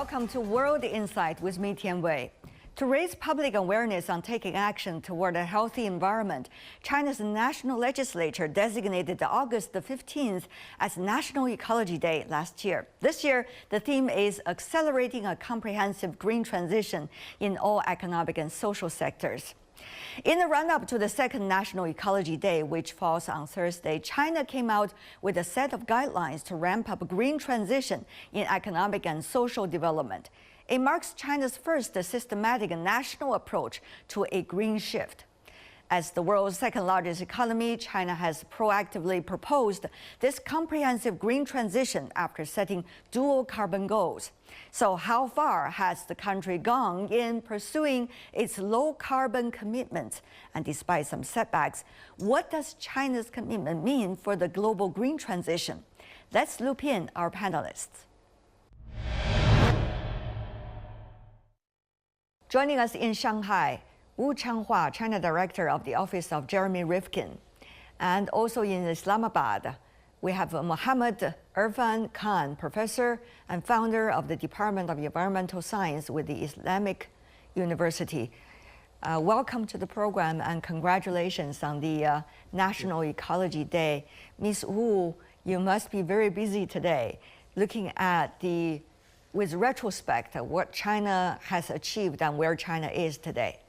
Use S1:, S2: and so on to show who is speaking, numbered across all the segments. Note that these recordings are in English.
S1: Welcome to World Insight with me, Tian Wei. To raise public awareness on taking action toward a healthy environment, China's National Legislature designated August the 15th as National Ecology Day last year. This year, the theme is accelerating a comprehensive green transition in all economic and social sectors. In the run-up to the second National Ecology Day, which falls on Thursday, China came out with a set of guidelines to ramp up green transition in economic and social development. It marks China's first systematic national approach to a green shift. As the world's second-largest economy, China has proactively proposed this comprehensive green transition after setting dual carbon goals. So how far has the country gone in pursuing its low-carbon commitments? And despite some setbacks, what does China's commitment mean for the global green transition? Let's loop in our panelists. Joining us in Shanghai, Wu Changhua, China Director of the Office of Jeremy Rifkin. And also in Islamabad, we have Mohammed Irfan Khan, Professor and founder of the Department of Environmental Science with the Islamic University. Welcome to the program and congratulations on the National Ecology Day. Ms. Wu, you must be very busy today looking at with retrospect, what China has achieved and where China is today.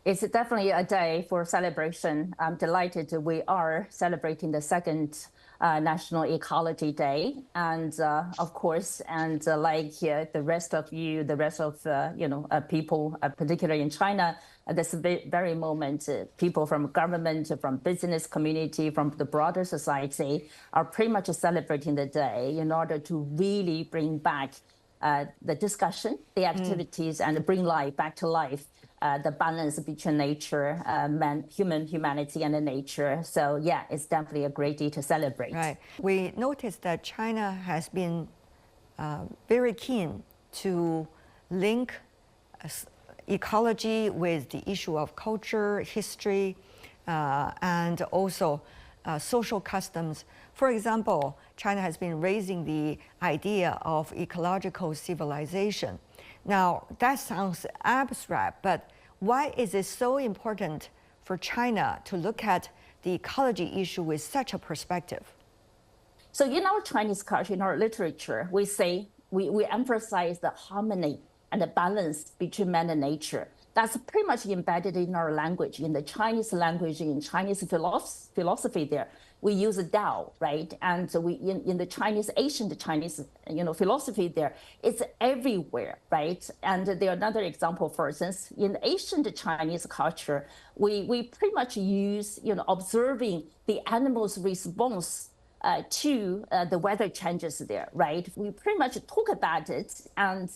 S2: It's definitely a day for celebration. I'm delighted we are celebrating the second National Ecology Day. And of course, like the rest of you, the rest of people, particularly in China, at this very moment, people from government, from business community, from the broader society are pretty much celebrating the day in order to really bring back the discussion, the activities, and bring life back to life. The balance between nature, humanity, and nature. So yeah, it's definitely a great day to celebrate.
S1: Right. We noticed that China has been very keen to link ecology with the issue of culture, history, and also social customs. For example, China has been raising the idea of ecological civilization. Now, that sounds abstract, but why is it so important for China to look at the ecology issue with such a perspective?
S2: So in our Chinese culture, in our literature, we say, we emphasize the harmony and the balance between man and nature. That's pretty much embedded in our language, in the Chinese language, in Chinese philosophy there. We use Tao, right? And so in the ancient Chinese, philosophy there, it's everywhere, right? And there's another example, for instance, in ancient Chinese culture, we pretty much use, observing the animal's response to the weather changes there, right? We pretty much talk about it and,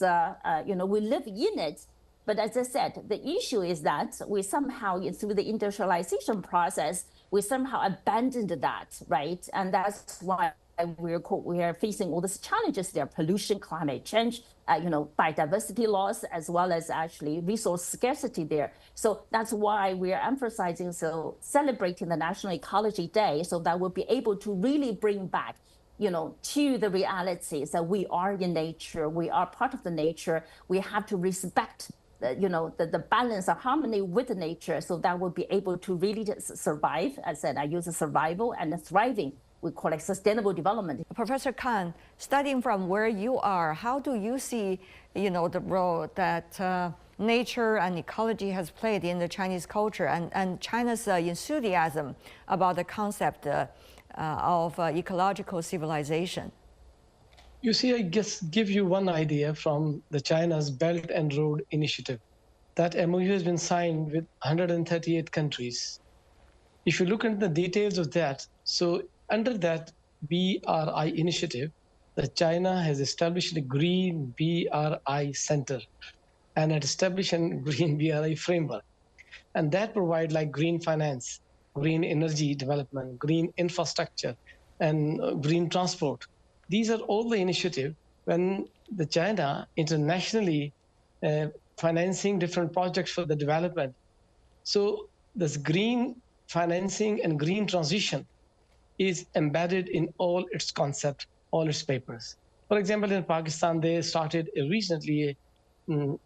S2: we live in it. But as I said, the issue is that we somehow, through the industrialization process, we somehow abandoned that, right? And that's why we are facing all these challenges there: pollution, climate change, biodiversity loss, as well as actually resource scarcity there. So that's why we are emphasizing, celebrating the National Ecology Day, so that we'll be able to really bring back to the realities that we are in nature, we are part of the nature, we have to respect the balance of harmony with nature, so that we'll be able to really survive. As I said, I use survival and thriving. We call it sustainable development.
S1: Professor Khan, studying from where you are, how do you see, the role that nature and ecology has played in the Chinese culture and China's enthusiasm about the concept of ecological civilization?
S3: You see, I guess give you one idea from the China's Belt and Road Initiative. That MOU has been signed with 138 countries. If you look into the details of that, so under that BRI initiative, that China has established a Green BRI Center and had established a Green BRI framework. And that provides like green finance, green energy development, green infrastructure, and green transport. These are all the initiatives when the China internationally financing different projects for the development. So this green financing and green transition is embedded in all its concepts, all its papers. For example, in Pakistan, they started recently a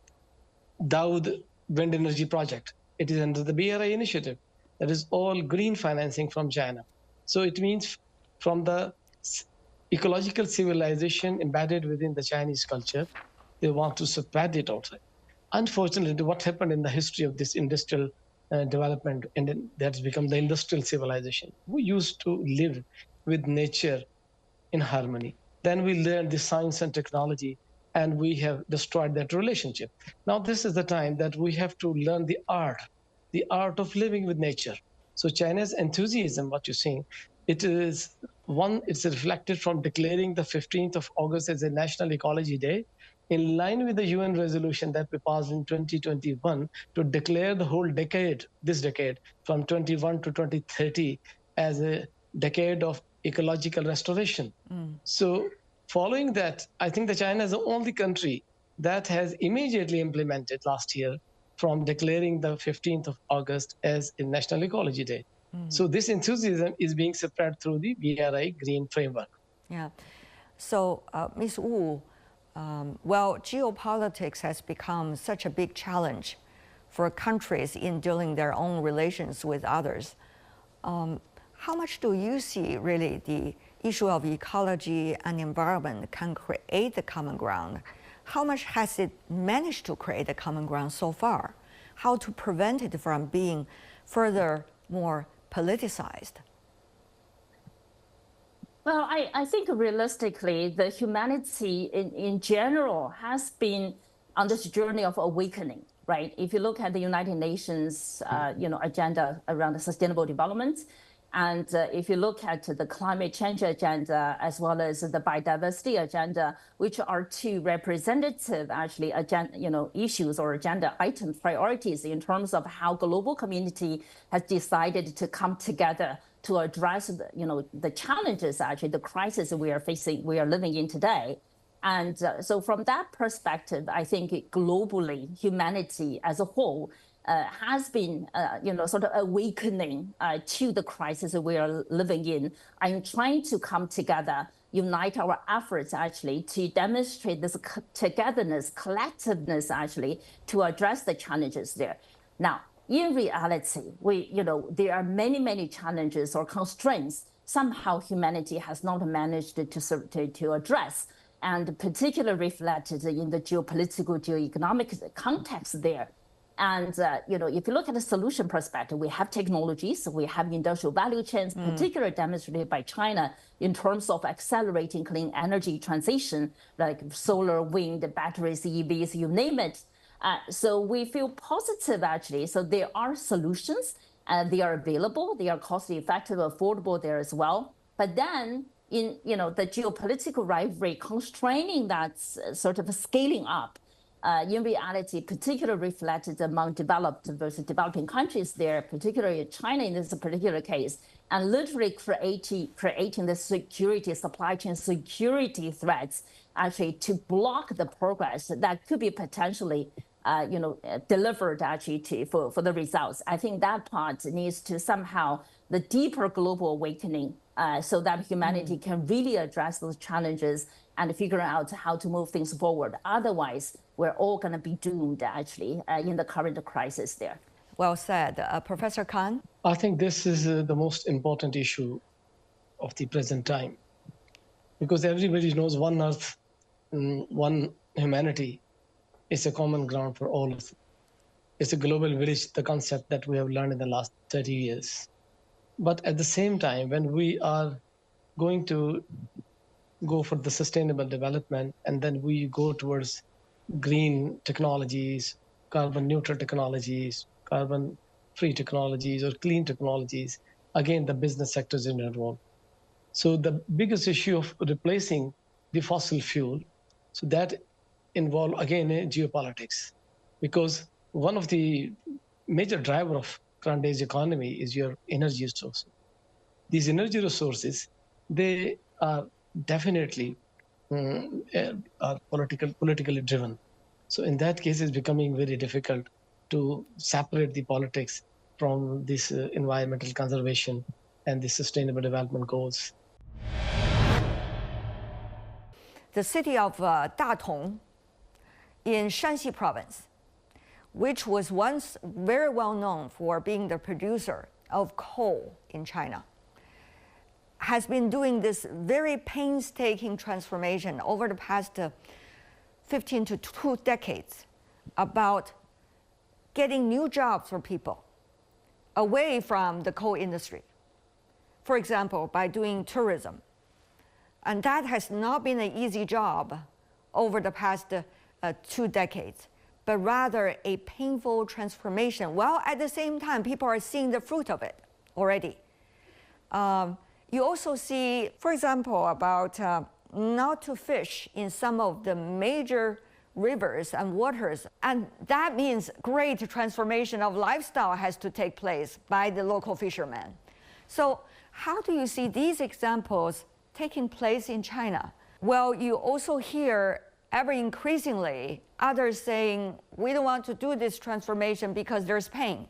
S3: Daud wind energy project. It is under the BRI initiative. That is all green financing from China. So it means from the ecological civilization embedded within the Chinese culture, they want to spread it outside. Unfortunately, what happened in the history of this industrial development, and then that's become the industrial civilization. We used to live with nature in harmony. Then we learned the science and technology, and we have destroyed that relationship. Now, this is the time that we have to learn the art of living with nature. So China's enthusiasm, what you're seeing, it's reflected from declaring the 15th of August as a National Ecology Day, in line with the UN resolution that we passed in 2021 to declare the whole decade, this decade, from 21 to 2030, as a decade of ecological restoration. So following that, I think that China is the only country that has immediately implemented last year from declaring the 15th of August as a National Ecology Day. So this enthusiasm is being spread through the BRI Green Framework.
S1: Yeah. So, Ms. Wu, well, geopolitics has become such a big challenge for countries in dealing their own relations with others. How much do you see really the issue of ecology and environment can create the common ground? How much has it managed to create the common ground so far? How to prevent it from being further more politicized?
S2: Well, I think realistically, the humanity in general has been on this journey of awakening, right? If you look at the United Nations, agenda around the sustainable development, and if you look at the climate change agenda as well as the biodiversity agenda, which are two representative actually issues or agenda item priorities in terms of how global community has decided to come together to address the challenges, actually the crisis we are living in today. And so from that perspective, I think globally humanity as a whole has been, sort of awakening to the crisis that we are living in, and trying to come together, unite our efforts actually to demonstrate this togetherness, collectiveness actually to address the challenges there. Now, in reality, there are many, many challenges or constraints somehow humanity has not managed to address, and particularly reflected in the geopolitical, geoeconomic context there. And if you look at the solution perspective, we have technologies, we have industrial value chains, particularly demonstrated by China in terms of accelerating clean energy transition, like solar, wind, batteries, EVs, you name it. So we feel positive actually. So there are solutions, they are available, they are cost effective, affordable there as well. But then in the geopolitical rivalry constraining that sort of scaling up. In reality, particularly reflected among developed versus developing countries there, particularly China in this particular case, and literally creating the security, supply chain security threats, actually to block the progress that could be potentially, delivered actually for the results. I think that part needs to somehow the deeper global awakening so that humanity can really address those challenges and figure out how to move things forward. Otherwise, we're all going to be doomed, actually, in the current crisis there.
S1: Well said. Professor Khan?
S3: I think this is the most important issue of the present time, because everybody knows one Earth, one humanity is a common ground for all of them. It's a global village, the concept that we have learned in the last 30 years. But at the same time, when we are going to go for the sustainable development, and then we go towards green technologies, carbon neutral technologies, carbon free technologies, or clean technologies, again, the business sector is involved. So the biggest issue of replacing the fossil fuel, so that involve again geopolitics, because one of the major driver of current day's economy is your energy resources. These energy resources, they are definitely are politically driven. So in that case, it's becoming very difficult to separate the politics from this environmental conservation and the sustainable development goals.
S1: the city of Datong in Shanxi province, which was once very well known for being the producer of coal in China, has been doing this very painstaking transformation over the past 15 to 2 decades about getting new jobs for people away from the coal industry. For example, by doing tourism. And that has not been an easy job over the past 2 decades, but rather a painful transformation, while at the same time, people are seeing the fruit of it already. You also see, for example, about not to fish in some of the major rivers and waters. And that means great transformation of lifestyle has to take place by the local fishermen. So how do you see these examples taking place in China? Well, you also hear ever increasingly others saying, we don't want to do this transformation because there's pain.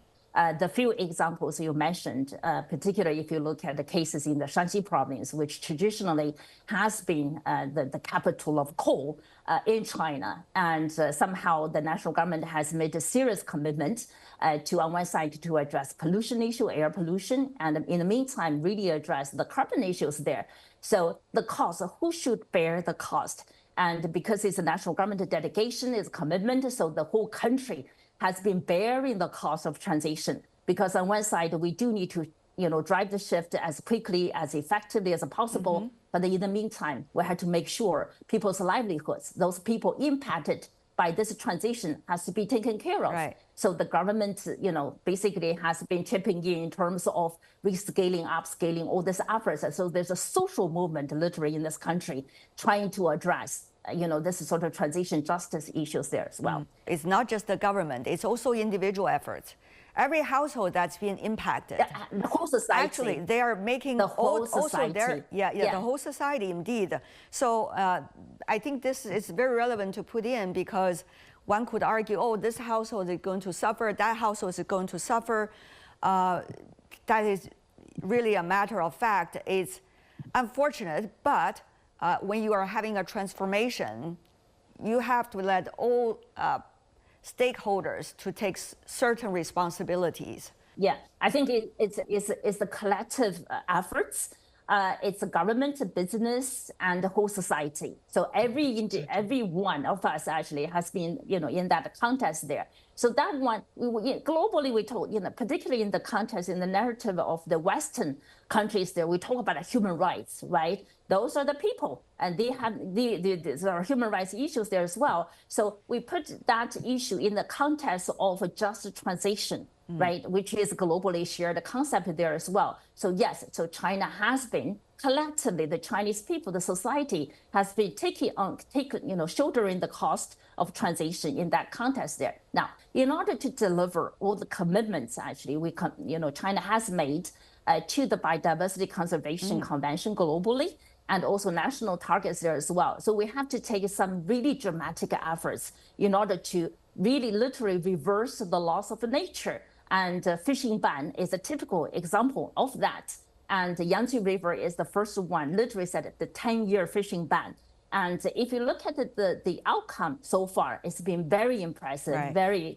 S2: The few examples you mentioned, particularly if you look at the cases in the Shanxi province, which traditionally has been the capital of coal in China. And somehow the national government has made a serious commitment to, on one side, to address pollution issue, air pollution, and in the meantime, really address the carbon issues there. So the cost, who should bear the cost? And because it's a national government dedication, it's a commitment, so the whole country has been bearing the cost of transition, because on one side, we do need to drive the shift as quickly, as effectively as possible. Mm-hmm. But in the meantime, we have to make sure people's livelihoods, those people impacted by this transition, has to be taken care of.
S1: Right.
S2: So the government, basically has been chipping in terms of rescaling, upscaling, all these efforts. And so there's a social movement literally in this country trying to address this sort of transition justice issues there as well.
S1: It's not just the government, it's also individual efforts. Every household that's been impacted.
S2: The whole society.
S1: Actually, they are making
S2: the whole society.
S1: The whole society indeed. So I think this is very relevant to put in, because one could argue, oh, this household is going to suffer, that household is going to suffer. That is really a matter of fact. It's unfortunate, but when you are having a transformation, you have to let all stakeholders to take certain responsibilities.
S2: Yeah, I think it's the collective efforts. It's the government, business, and the whole society. So every one of us actually has been, in that context there. So that one, globally, we talk, particularly in the context, in the narrative of the Western countries there, we talk about human rights, right? Those are the people, and they have there are human rights issues there as well. So we put that issue in the context of a just transition, right? Which is globally shared concept there as well. So yes, so China has been collectively, the Chinese people, the society has been shouldering the cost of transition in that context there. Now, in order to deliver all the commitments, actually, China has made to the Biodiversity Conservation Convention globally, and also national targets there as well. So we have to take some really dramatic efforts in order to really literally reverse the loss of nature. And fishing ban is a typical example of that. And the Yangtze River is the first one, literally said the 10-year fishing ban. And if you look at the outcome so far, it's been very impressive, right. Very,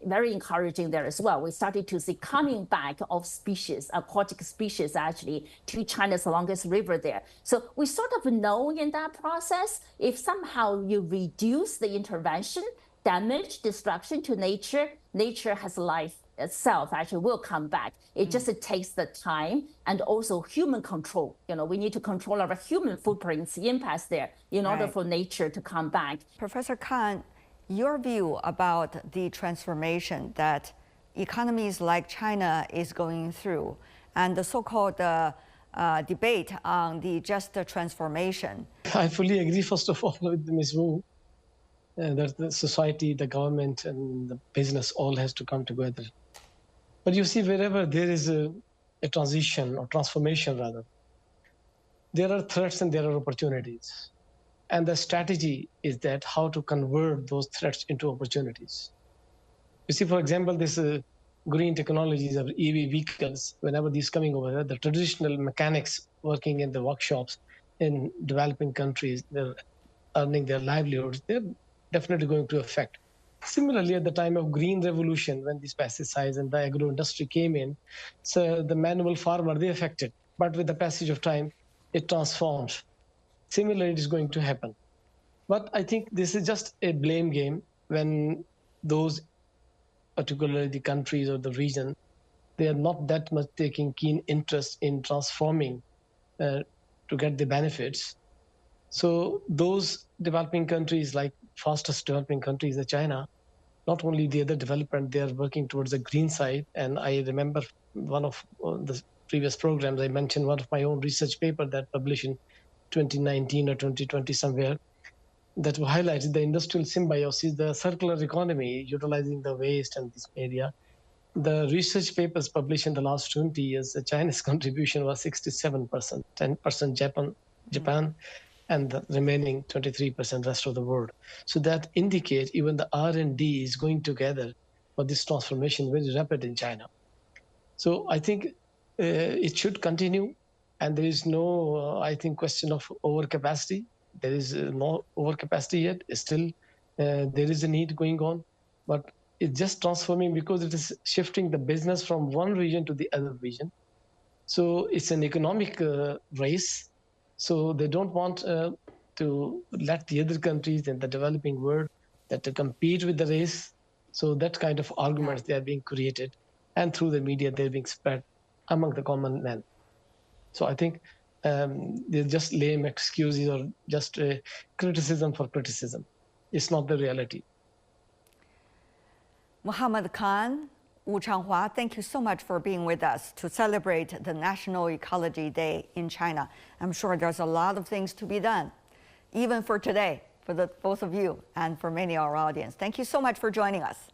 S2: very encouraging there as well. We started to see coming back of species, aquatic species actually, to China's longest river there. So we sort of know in that process, if somehow you reduce the intervention, damage, destruction to nature, nature has life itself actually will come back. It just takes the time and also human control. We need to control our human footprints, impacts there in order for nature to come back.
S1: Professor Kan, your view about the transformation that economies like China is going through and the so-called debate on the just transformation.
S3: I fully agree, first of all, with Ms. Wu, that the society, the government, and the business all has to come together. But you see, wherever there is a transition or transformation, rather, there are threats and there are opportunities. And the strategy is that how to convert those threats into opportunities. You see, for example, this green technologies of EV vehicles, whenever these coming over, the traditional mechanics working in the workshops in developing countries, they're earning their livelihoods, they're definitely going to affect. Similarly, at the time of Green Revolution, when these pesticides and the agro industry came in, so the manual farmer, they affected. But with the passage of time, it transforms. Similarly, it is going to happen. But I think this is just a blame game when those, particularly the countries or the region, they are not that much taking keen interest in transforming to get the benefits. So those developing countries, like fastest developing countries, the China, not only the other development, they are working towards the green side. And I remember one of the previous programs, I mentioned one of my own research paper that published in 2019 or 2020 somewhere, that highlighted the industrial symbiosis, the circular economy, utilizing the waste and this area. The research papers published in the last 20 years, the China's contribution was 67%, 10% Japan, and the remaining 23% rest of the world. So that indicates even the R&D is going together for this transformation very rapid in China. So I think it should continue, and there is no, I think, question of overcapacity. There is no overcapacity yet. Still, there is a need going on, but it's just transforming because it is shifting the business from one region to the other region. So it's an economic race. So they don't want to let the other countries in the developing world that to compete with the race. So that kind of arguments, they are being created, and through the media, they're being spread among the common man. So I think they're just lame excuses or just criticism for criticism. It's not the reality.
S1: Muhammad Khan, Wu Changhua, thank you so much for being with us to celebrate the National Ecology Day in China. I'm sure there's a lot of things to be done, even for today, for the both of you and for many of our audience. Thank you so much for joining us.